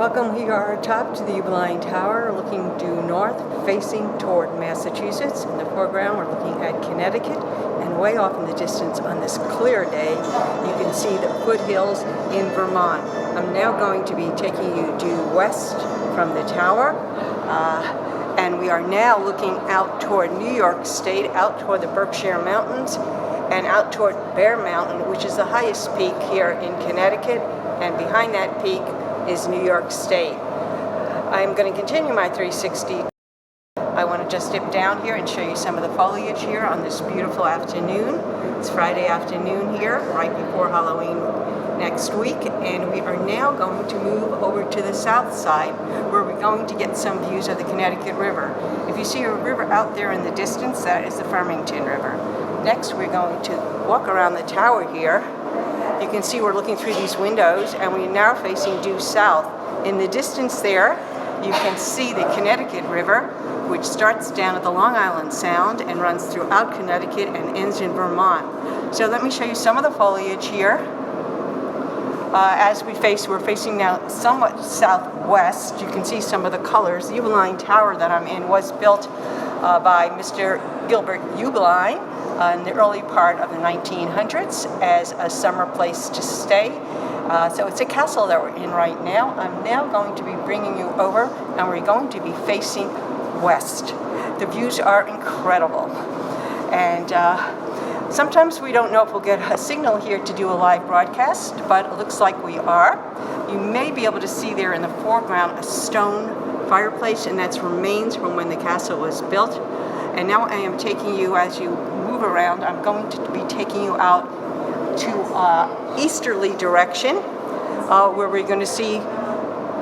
Welcome, we are atop to the Heublein Tower, looking due north, facing toward Massachusetts. In the foreground, we're looking at Connecticut, and way off in the distance on this clear day, you can see the foothills in Vermont. I'm now going to be taking you due west from the tower, and we are now looking out toward New York State, out toward the Berkshire Mountains, and out toward Bear Mountain, which is the highest peak here in Connecticut, and behind that peak is New York State. I'm going to continue my 360. I want to just dip down here and show you some of the foliage here on this beautiful afternoon. It's Friday afternoon here, right before Halloween next week, and we are now going to move over to the south side where we're going to get some views of the Connecticut River. If you see a river out there in the distance, that is the Farmington River. Next, we're going to walk around the tower here. You can see we're looking through these windows, and we're now facing due south. In the distance there, you can see the Connecticut River, which starts down at the Long Island Sound and runs throughout Connecticut and ends in Vermont. So let me show you some of the foliage here. We're facing now somewhat southwest. You can see some of the colors. The Heublein Tower that I'm in was built by Mr. Gilbert Heublein in the early part of the 1900s as a summer place to stay. So it's a castle that we're in right now. I'm now going to be bringing you over, and we're going to be facing west. The views are incredible. And sometimes we don't know if we'll get a signal here to do a live broadcast, but it looks like we are. You may be able to see there in the foreground a stone fireplace, and that's remains from when the castle was built. And now I am taking you, as you move around, I'm going to be taking you out to easterly direction, where we're going to see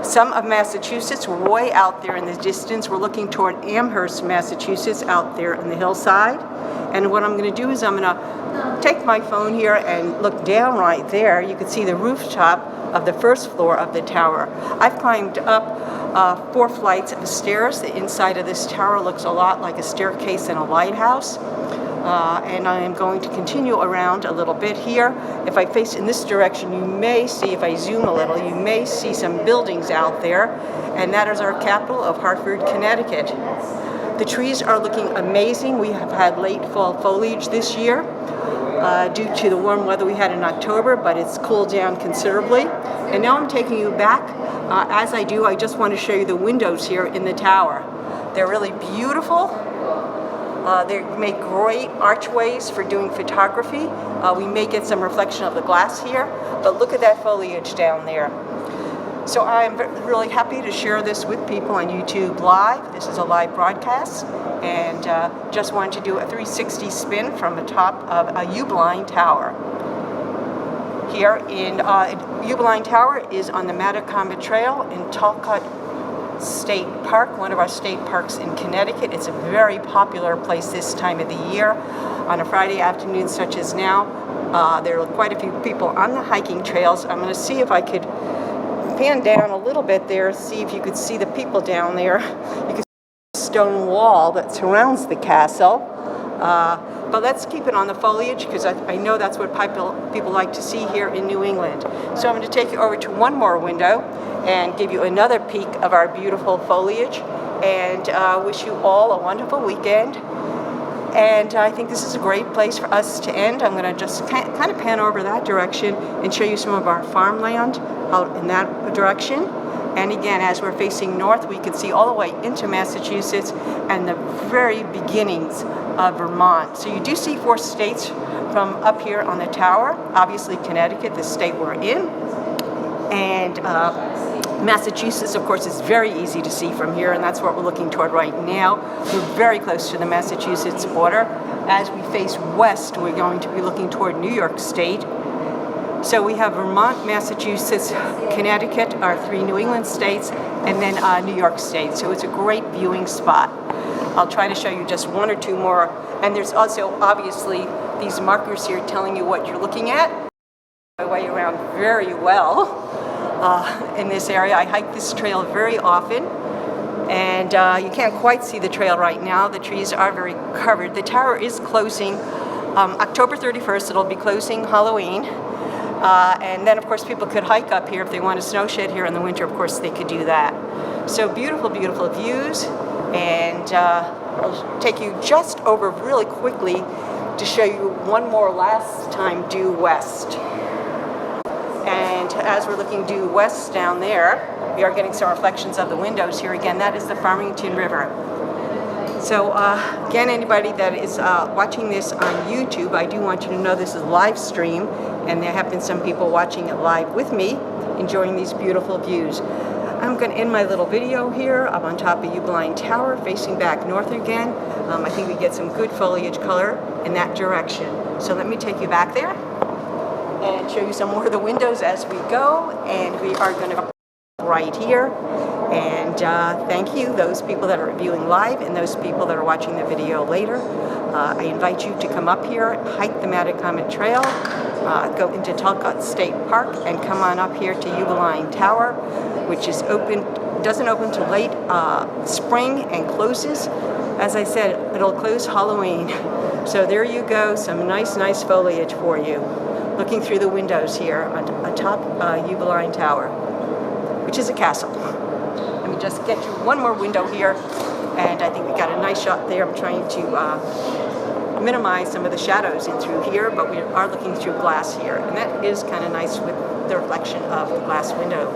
some of Massachusetts way out there in the distance. We're looking toward Amherst, Massachusetts, out there on the hillside. And what I'm going to do is I'm going to take my phone here and look down right there. You can see the rooftop of the first floor of the tower. I've climbed up 4 flights of stairs. The inside of this tower looks a lot like a staircase in a lighthouse. And I am going to continue around a little bit here. If I face in this direction, you may see, if I zoom a little, you may see some buildings out there, and that is our capital of Hartford, Connecticut. The trees are looking amazing. We have had late fall foliage this year due to the warm weather we had in October, but it's cooled down considerably. And now I'm taking you back. As I do, I just want to show you the windows here in the tower. They're really beautiful. They make great archways for doing photography. We may get some reflection of the glass here, but look at that foliage down there. So I'm really happy to share this with people on YouTube Live. This is a live broadcast, and just wanted to do a 360 spin from the top of a Heublein Tower. Here in Heublein Tower is on the Metacomet Trail in Talcott State Park, one of our state parks in Connecticut. It's a very popular place this time of the year. On a Friday afternoon such as now, there are quite a few people on the hiking trails. I'm going to see if I could pan down a little bit there, see if you could see the people down there. You can see the stone wall that surrounds the castle. But let's keep it on the foliage, because I know that's what people like to see here in New England. So I'm going to take you over to one more window and give you another peek of our beautiful foliage, and wish you all a wonderful weekend. And I think this is a great place for us to end. I'm going to just kind of pan over that direction and show you some of our farmland out in that direction. And again, as we're facing north, we can see all the way into Massachusetts and the very beginnings of Vermont. So you do see 4 states from up here on the tower. Obviously, Connecticut, the state we're in. And Massachusetts, of course, is very easy to see from here, and that's what we're looking toward right now. We're very close to the Massachusetts border. As we face west, we're going to be looking toward New York State. So we have Vermont, Massachusetts, Connecticut, our 3 New England states, and then New York State. So it's a great viewing spot. I'll try to show you just 1 or 2 more. And there's also, obviously, these markers here telling you what you're looking at. My way around very well in this area. I hike this trail very often, and you can't quite see the trail right now. The trees are very covered. The tower is closing October 31st. It'll be closing Halloween. And then, of course, people could hike up here if they want to snow shed here in the winter. Of course, they could do that. So beautiful, beautiful views. And I'll take you just over really quickly to show you one more last time due west. And as we're looking due west down there, we are getting some reflections of the windows here. Again, that is the Farmington River. So again, anybody that is watching this on YouTube, I do want you to know this is live stream, and there have been some people watching it live with me, enjoying these beautiful views. I'm going to end my little video here. I'm on top of Heublein Tower, facing back north again. I think we get some good foliage color in that direction. So let me take you back there and show you some more of the windows as we go. And we are going to go right here. And thank you, those people that are viewing live and those people that are watching the video later. I invite you to come up here, hike the Metacomet Trail, go into Talcott State Park, and come on up here to Heublein Tower, which is open, doesn't open till late spring and closes. As I said, it'll close Halloween. So there you go, some nice foliage for you. Looking through the windows here atop Heublein Tower, which is a castle. Let me just get you one more window here, and I think we got a nice shot there. I'm trying to minimize some of the shadows in through here, but we are looking through glass here, and that is kind of nice with the reflection of the glass window.